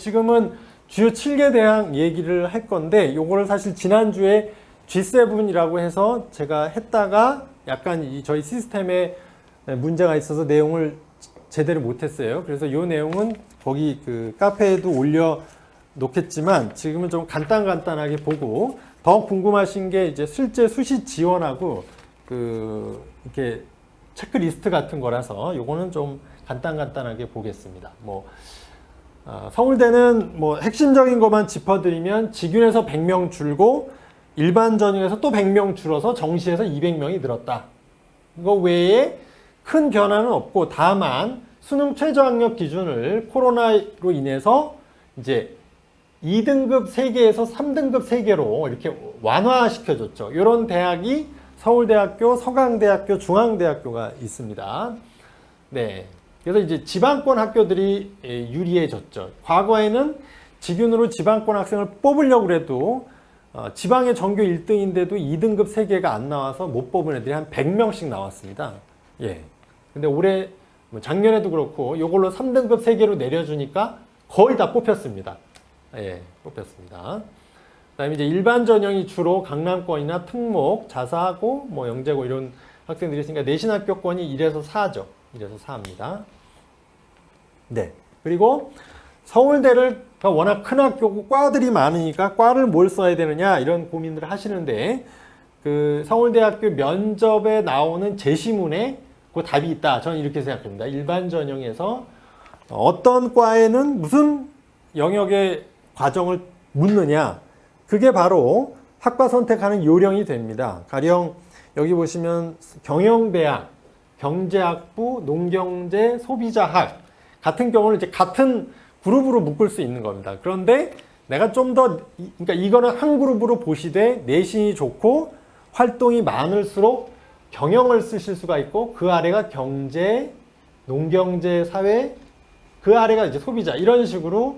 지금은 주요 7개 대학 얘기를 할 건데 요거를 사실 지난주에 G7이라고 해서 제가 했다가 약간 저희 시스템에 문제가 있어서 내용을 제대로 못했어요. 그래서 요 내용은 거기 그 카페에도 올려 놓겠지만 지금은 좀 간단하게 보고 더 궁금하신 게 이제 실제 수시 지원하고 그 이렇게 체크리스트 같은 거라서 요거는 좀 간단하게 보겠습니다. 서울대는 핵심적인 것만 짚어드리면 직윤에서 100명 줄고 일반 전형에서 또 100명 줄어서 정시에서 200명이 늘었다. 이거 외에 큰 변화는 없고 다만 수능 최저학력 기준을 코로나로 인해서 이제 2등급 3개에서 3등급 3개로 이렇게 완화시켜줬죠. 이런 대학이 서울대학교, 서강대학교, 중앙대학교가 있습니다. 네. 그래서 이제 지방권 학교들이 유리해졌죠. 과거에는 직윤으로 지방권 학생을 뽑으려고 해도 지방의 전교 1등인데도 2등급 3개가 안 나와서 못 뽑은 애들이 한 100명씩 나왔습니다. 예. 근데 올해, 작년에도 그렇고, 요걸로 3등급 3개로 내려주니까 거의 다 뽑혔습니다. 예, 뽑혔습니다. 그 다음에 이제 일반 전형이 주로 강남권이나 특목, 자사고, 영재고 이런 학생들이 있으니까 내신 합격권이 1에서 4죠. 1에서 4입니다. 네. 그리고 서울대를 워낙 큰 학교고 과들이 많으니까 과를 뭘 써야 되느냐 이런 고민들을 하시는데 그 서울대학교 면접에 나오는 제시문에 그 답이 있다. 저는 이렇게 생각합니다. 일반 전형에서 어떤 과에는 무슨 영역의 과정을 묻느냐. 그게 바로 학과 선택하는 요령이 됩니다. 가령 여기 보시면 경영대학, 경제학부, 농경제, 소비자학 같은 경우는 이제 같은 그룹으로 묶을 수 있는 겁니다. 그런데 내가 좀 더, 그러니까 이거는 한 그룹으로 보시되 내신이 좋고 활동이 많을수록 경영을 쓰실 수가 있고 그 아래가 경제, 농경제, 사회, 그 아래가 이제 소비자 이런 식으로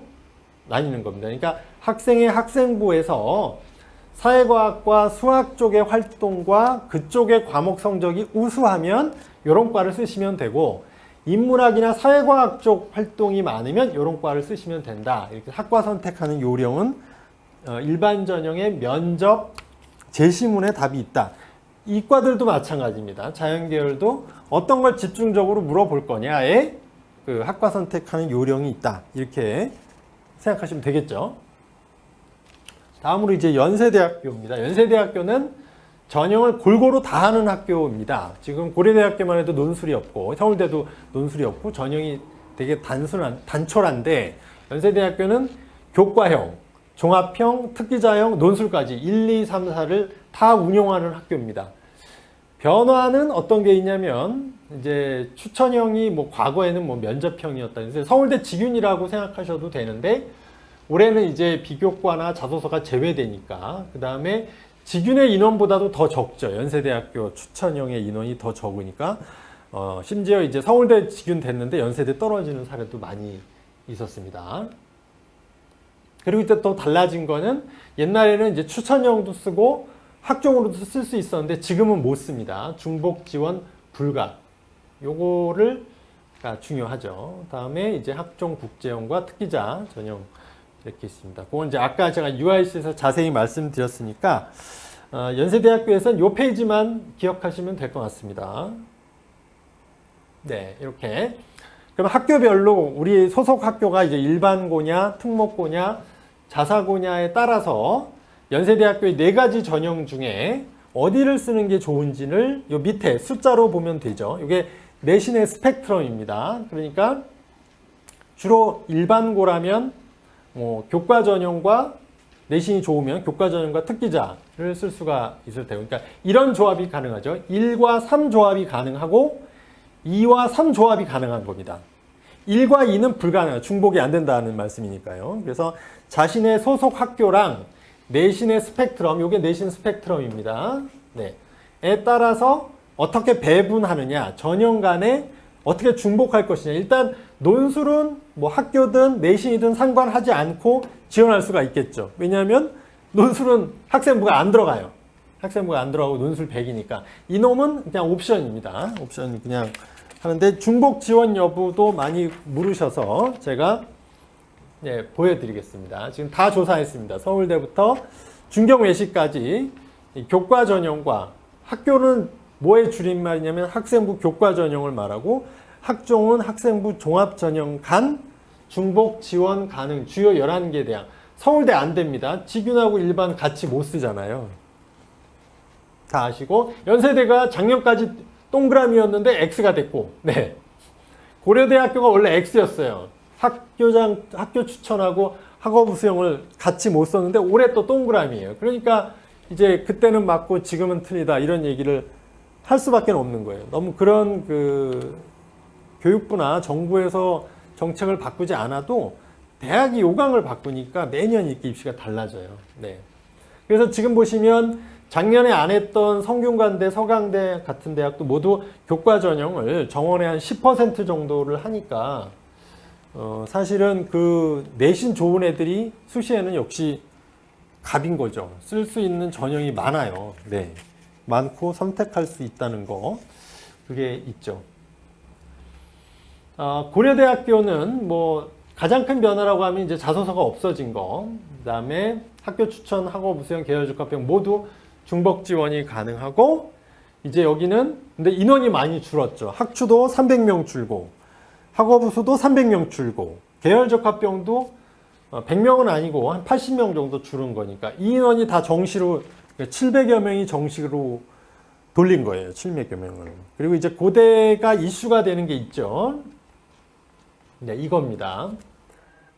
나뉘는 겁니다. 그러니까 학생의 학생부에서 사회과학과 수학 쪽의 활동과 그쪽의 과목 성적이 우수하면 이런 과를 쓰시면 되고 인문학이나 사회과학 쪽 활동이 많으면 이런 과를 쓰시면 된다. 이렇게 학과 선택하는 요령은 일반 전형의 면접 제시문에 답이 있다. 이과들도 마찬가지입니다. 자연계열도 어떤 걸 집중적으로 물어볼 거냐에 그 학과 선택하는 요령이 있다. 이렇게 생각하시면 되겠죠. 다음으로 이제 연세대학교입니다. 연세대학교는 전형을 골고루 다 하는 학교입니다. 지금 고려대학교만 해도 논술이 없고 서울대도 논술이 없고 전형이 되게 단촐한데 연세대학교는 교과형, 종합형, 특기자형, 논술까지 1, 2, 3, 4를 다 운영하는 학교입니다. 변화는 어떤 게 있냐면 이제 추천형이 과거에는 면접형이었다. 그래서 서울대 직윤이라고 생각하셔도 되는데 올해는 이제 비교과나 자소서가 제외되니까 그 다음에 직윤의 인원보다도 더 적죠. 연세대학교 추천형의 인원이 더 적으니까 심지어 이제 서울대 직윤 됐는데 연세대 떨어지는 사례도 많이 있었습니다. 그리고 이제 또 달라진 거는 옛날에는 이제 추천형도 쓰고 학종으로도 쓸 수 있었는데 지금은 못 씁니다. 중복 지원 불가. 요거를 중요하죠. 다음에 이제 학종 국제형과 특기자 전형 이렇게 있습니다. 그건 이제 아까 제가 UIC에서 자세히 말씀드렸으니까 연세대학교에서는 요 페이지만 기억하시면 될 것 같습니다. 네, 이렇게. 그럼 학교별로 우리 소속 학교가 이제 일반고냐, 특목고냐, 자사고냐에 따라서 연세대학교의 4가지 전형 중에 어디를 쓰는 게 좋은지를 요 밑에 숫자로 보면 되죠. 이게 내신의 스펙트럼입니다. 그러니까 주로 일반고라면 교과 전형과 내신이 좋으면 교과 전형과 특기자를 쓸 수가 있을 테고 그러니까 이런 조합이 가능하죠. 1과 3 조합이 가능하고 2와 3 조합이 가능한 겁니다. 1과 2는 불가능해요. 중복이 안 된다는 말씀이니까요. 그래서 자신의 소속 학교랑 내신의 스펙트럼, 이게 내신 스펙트럼입니다. 네. 에 따라서 어떻게 배분하느냐, 전형 간에 어떻게 중복할 것이냐. 일단 논술은 학교든 내신이든 상관하지 않고 지원할 수가 있겠죠. 왜냐하면 논술은 학생부가 안 들어가요. 학생부가 안 들어가고 논술 100이니까. 이놈은 그냥 옵션입니다. 옵션 그냥 하는데 중복 지원 여부도 많이 물으셔서 제가 예, 보여드리겠습니다. 지금 다 조사했습니다. 서울대부터 중경외시까지 교과 전형과 학교는 뭐의 줄임말이냐면 학생부 교과 전형을 말하고 학종은 학생부 종합 전형 간 중복 지원 가능 주요 11개 대학. 서울대 안 됩니다. 직윤하고 일반 같이 못 쓰잖아요. 다 아시고 연세대가 작년까지 동그라미였는데 X가 됐고 네. 고려대학교가 원래 X였어요. 학교 추천하고 학업부 수용을 같이 못 썼는데 올해 또 동그라미예요. 그러니까 이제 그때는 맞고 지금은 틀리다 이런 얘기를 할 수밖에 없는 거예요. 너무 그런 교육부나 정부에서 정책을 바꾸지 않아도 대학이 요강을 바꾸니까 매년 이렇게 입시가 달라져요. 네. 그래서 지금 보시면 작년에 안 했던 성균관대, 서강대 같은 대학도 모두 교과 전형을 정원의 한 10% 정도를 하니까 사실은 그 내신 좋은 애들이 수시에는 역시 갑인 거죠. 쓸 수 있는 전형이 많아요. 네. 많고 선택할 수 있다는 거. 그게 있죠. 고려대학교는 뭐 가장 큰 변화라고 하면 이제 자소서가 없어진 거. 그다음에 학교 추천, 학업 우수형, 계열적합형 모두 중복 지원이 가능하고 이제 여기는 근데 인원이 많이 줄었죠. 학추도 300명 줄고 학업 우수도 300명 줄고 계열적합형도 100명은 아니고 한 80명 정도 줄은 거니까 이 인원이 다 정시로 700여 명이 정식으로 돌린 거예요. 700여 명을. 그리고 이제 고대가 이슈가 되는 게 있죠. 네, 이겁니다.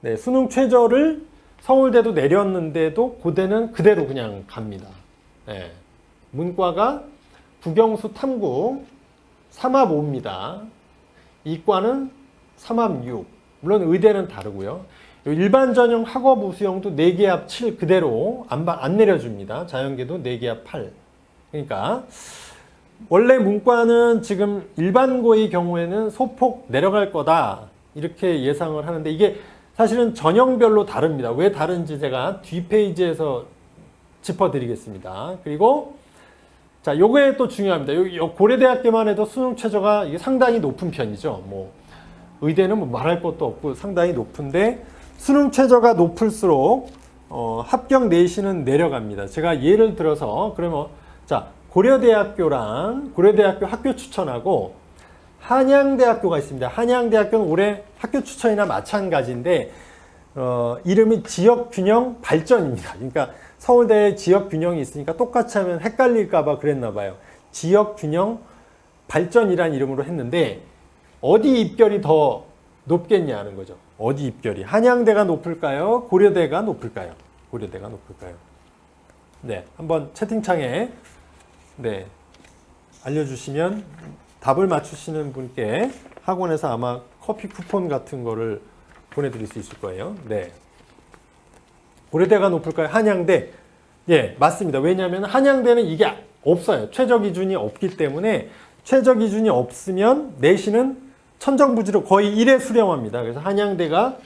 네, 수능 최저를 서울대도 내렸는데도 고대는 그대로 그냥 갑니다. 네, 문과가 국영수 탐구 3합 5입니다. 이과는 3합 6. 물론 의대는 다르고요. 일반 전형 학업 우수형도 4개 합 7 그대로 안 내려줍니다. 자연계도 4개 합 8. 그러니까 원래 문과는 지금 일반고의 경우에는 소폭 내려갈 거다. 이렇게 예상을 하는데 이게 사실은 전형별로 다릅니다. 왜 다른지 제가 뒷페이지에서 짚어드리겠습니다. 그리고 자, 요게 또 중요합니다. 요 고려대학교만 해도 수능 최저가 이게 상당히 높은 편이죠. 뭐 의대는 뭐 말할 것도 없고 상당히 높은데 수능 최저가 높을수록 합격 내신은 내려갑니다. 제가 예를 들어서 그러면 자, 고려대학교랑 고려대학교 학교 추천하고 한양대학교가 있습니다. 한양대학교는 올해 학교 추천이나 마찬가지인데 이름이 지역균형 발전입니다. 그러니까 서울대에 지역균형이 있으니까 똑같이 하면 헷갈릴까 봐 그랬나 봐요. 지역균형 발전이란 이름으로 했는데 어디 입결이 더 높겠냐는 거죠. 어디 입결이. 한양대가 높을까요? 고려대가 높을까요? 고려대가 높을까요? 네, 한번 채팅창에 네, 알려주시면 답을 맞추시는 분께 학원에서 아마 커피 쿠폰 같은 거를 보내드릴 수 있을 거예요. 네. 고려대가 높을까요? 한양대? 예, 맞습니다. 왜냐하면 한양대는 이게 없어요. 최저 기준이 없기 때문에 최저 기준이 없으면 내신은 천정부지로 거의 1에 수렴합니다. 그래서 한양대가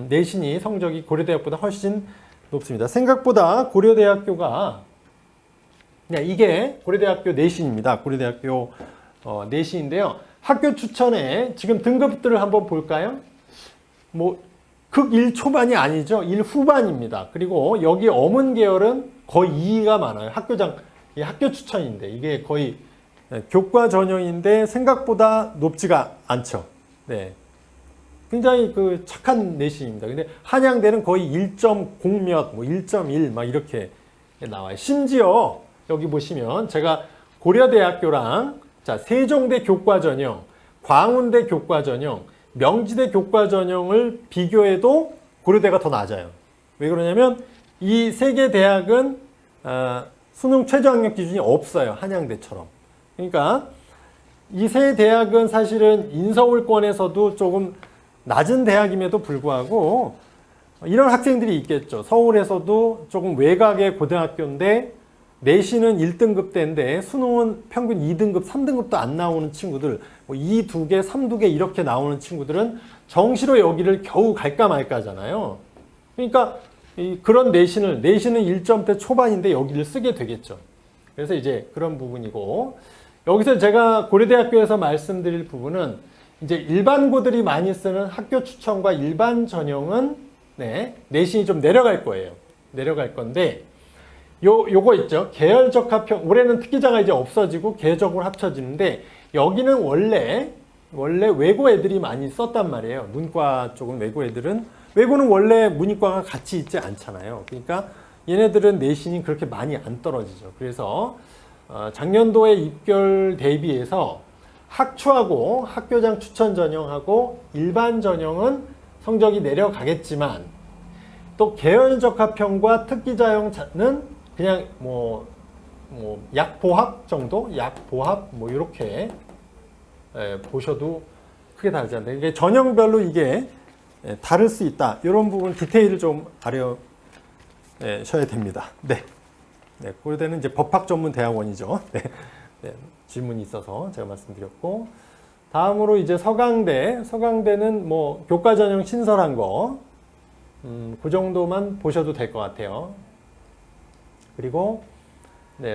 내신이 성적이 고려대학보다 훨씬 높습니다. 생각보다 고려대학교가 이게 고려대학교 내신입니다. 고려대학교 내신인데요. 학교 추천에 지금 등급들을 한번 볼까요? 뭐 극 1 초반이 아니죠. 1 후반입니다. 그리고 여기 어문 계열은 거의 2가 많아요. 학교 추천인데 이게 거의 교과 전형인데 생각보다 높지가 않죠. 네. 굉장히 착한 내신입니다. 근데 한양대는 거의 1.0 몇, 뭐 1.1 막 이렇게 나와요. 심지어 여기 보시면 제가 고려대학교랑 자, 세종대 교과 전형, 광운대 교과 전형, 명지대 교과 전형을 비교해도 고려대가 더 낮아요. 왜 그러냐면 이 세 개 대학은 수능 최저 학력 기준이 없어요. 한양대처럼. 그러니까 이 세 대학은 사실은 인서울권에서도 조금 낮은 대학임에도 불구하고 이런 학생들이 있겠죠. 서울에서도 조금 외곽의 고등학교인데 내신은 1등급 대인데 수능은 평균 2등급, 3등급도 안 나오는 친구들, 뭐 2, 2개, 3, 2개 이렇게 나오는 친구들은 정시로 여기를 겨우 갈까 말까잖아요. 그러니까 그런 내신은 1점대 초반인데 여기를 쓰게 되겠죠. 그래서 이제 그런 부분이고 여기서 제가 고려대학교에서 말씀드릴 부분은 이제 일반고들이 많이 쓰는 학교 추천과 일반 전형은 내신이 좀 내려갈 거예요. 내려갈 건데 요거 있죠. 계열적 합평. 올해는 특기자가 이제 없어지고 계열적으로 합쳐지는데 여기는 원래 외고 애들이 많이 썼단 말이에요. 문과 쪽은 외고는 원래 문이과가 같이 있지 않잖아요. 그러니까 얘네들은 내신이 그렇게 많이 안 떨어지죠. 그래서 작년도에 입결 대비해서 학추하고 학교장 추천 전형하고 일반 전형은 성적이 내려가겠지만 또 계열적 합평과 특기자형은 그냥 약보합 정도? 약보합 이렇게 보셔도 크게 다르지 않다. 이게 전형별로 이게 다를 수 있다. 이런 부분 디테일을 좀 알려셔야 됩니다. 네. 고려대는 이제 법학 전문 대학원이죠. 네. 질문이 있어서 제가 말씀드렸고, 다음으로 이제 서강대는 교과 전형 신설한 거, 그 정도만 보셔도 될 것 같아요. 그리고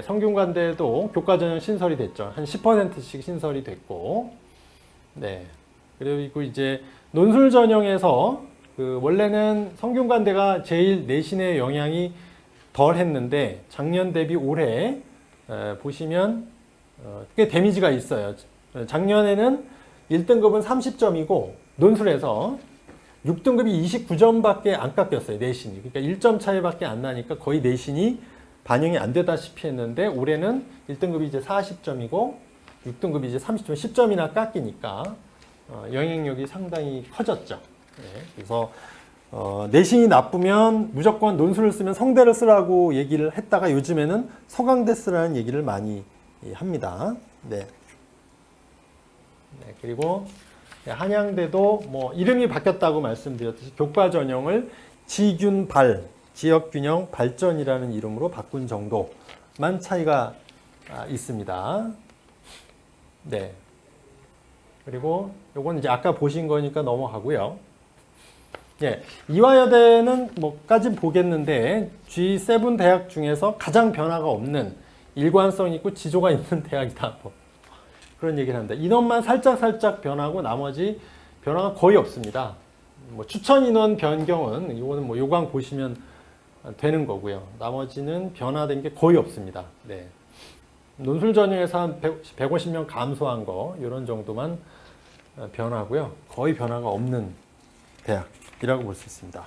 성균관대도 교과 전형 신설이 됐죠. 한 10%씩 신설이 됐고, 그리고 이제 논술 전형에서 원래는 성균관대가 제일 내신의 영향이 덜 했는데 작년 대비 올해 보시면 꽤 데미지가 있어요. 작년에는 1등급은 30점이고 논술에서 6등급이 29점밖에 안 깎였어요. 내신이. 그러니까 1점 차이밖에 안 나니까 거의 내신이 반영이 안 되다시피 했는데 올해는 1등급이 이제 40점이고 6등급이 이제 30점, 10점이나 깎이니까 영향력이 상당히 커졌죠. 그래서 내신이 나쁘면 무조건 논술을 쓰면 성대를 쓰라고 얘기를 했다가 요즘에는 서강대 쓰라는 얘기를 많이 합니다. 그리고 한양대도 이름이 바뀌었다고 말씀드렸듯이 교과 전형을 지균발, 지역균형 발전이라는 이름으로 바꾼 정도만 차이가 있습니다. 그리고 요건 이제 아까 보신 거니까 넘어가고요. 이화여대는 까진 보겠는데 G7 대학 중에서 가장 변화가 없는 일관성 있고 지조가 있는 대학이다. 그런 얘기를 합니다. 인원만 살짝 변하고 나머지 변화가 거의 없습니다. 추천 인원 변경은 이거는 요강 보시면 되는 거고요. 나머지는 변화된 게 거의 없습니다. 논술 전형에서 한 150명 감소한 거 이런 정도만 변화고요. 거의 변화가 없는 대학이라고 볼 수 있습니다.